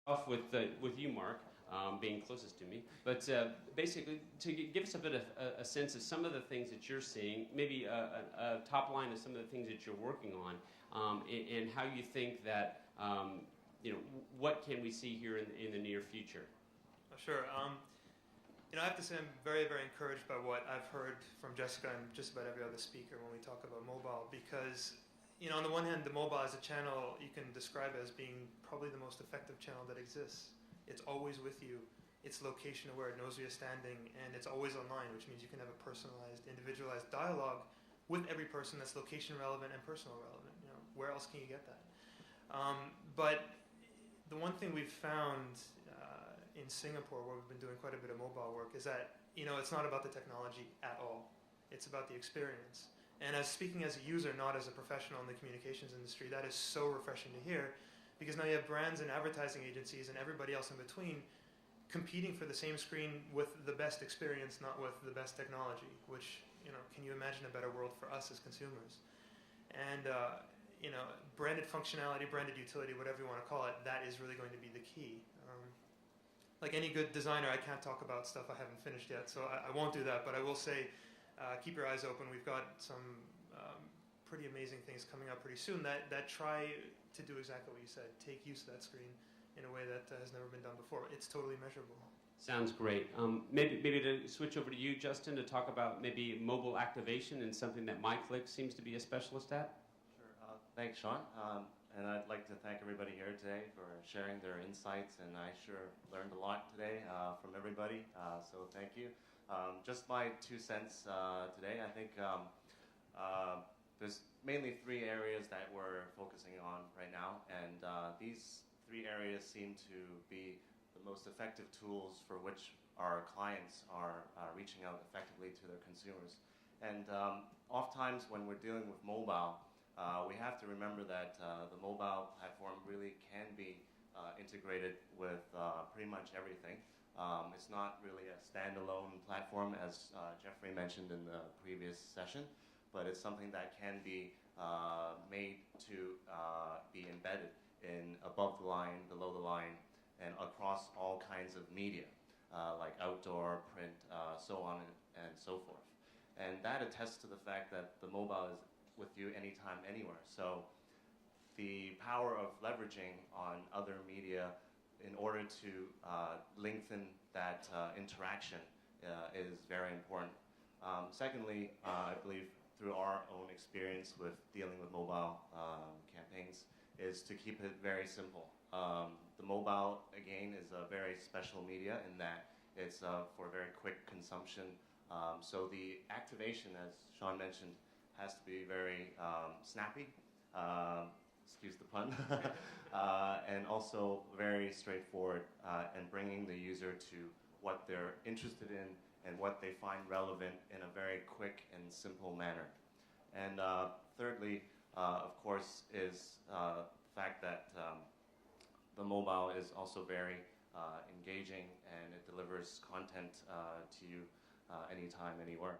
off with you, Mark, being closest to me. But basically, to give us a bit of a sense of some of the things that you're seeing, maybe a top line of some of the things that you're working on, and how you think that what can we see here in the near future. Sure. I have to say I'm very, very encouraged by what I've heard from Jessica and just about every other speaker when we talk about mobile, because on the one hand, the mobile as a channel you can describe as being probably the most effective channel that exists. It's always with you. It's location aware. It knows where you're standing, and it's always online, which means you can have a personalized, individualized dialogue with every person that's location relevant and personal relevant. Where else can you get that? But the one thing we've found in Singapore, where we've been doing quite a bit of mobile work, is that it's not about the technology at all. It's about the experience. And speaking as a user, not as a professional in the communications industry, that is so refreshing to hear, because now you have brands and advertising agencies and everybody else in between competing for the same screen with the best experience, not with the best technology, which, can you imagine a better world for us as consumers? And, branded functionality, branded utility, whatever you want to call it, that is really going to be the key. Like any good designer, I can't talk about stuff I haven't finished yet, so I won't do that, but I will say, keep your eyes open. We've got some pretty amazing things coming up pretty soon that try to do exactly what you said, take use of that screen in a way that has never been done before. It's totally measurable. Sounds great. Maybe to switch over to you, Justin, to talk about maybe mobile activation and something that MyClick seems to be a specialist at. Sure. Thanks, Sean. And I'd like to thank everybody here today for sharing their insights, and I sure learned a lot today from everybody, so thank you. Just my 2 cents today. I think there's mainly 3 areas that we're focusing on right now, and these 3 areas seem to be the most effective tools for which our clients are reaching out effectively to their consumers. And oftentimes when we're dealing with mobile, we have to remember that the mobile platform really can be integrated with pretty much everything. It's not really a standalone platform, as Jeffrey mentioned in the previous session, but it's something that can be made to be embedded in above the line, below the line, and across all kinds of media, like outdoor, print, so on and so forth. And that attests to the fact that the mobile is with you anytime, anywhere. So the power of leveraging on other media in order to lengthen that interaction is very important. Secondly, I believe through our own experience with dealing with mobile campaigns is to keep it very simple. The mobile, again, is a very special media in that it's for very quick consumption. So the activation, as Sean mentioned, has to be very snappy, excuse the pun, and also very straightforward and bringing the user to what they're interested in and what they find relevant in a very quick and simple manner. And thirdly, of course, is the fact that the mobile is also very engaging, and it delivers content to you anytime, anywhere.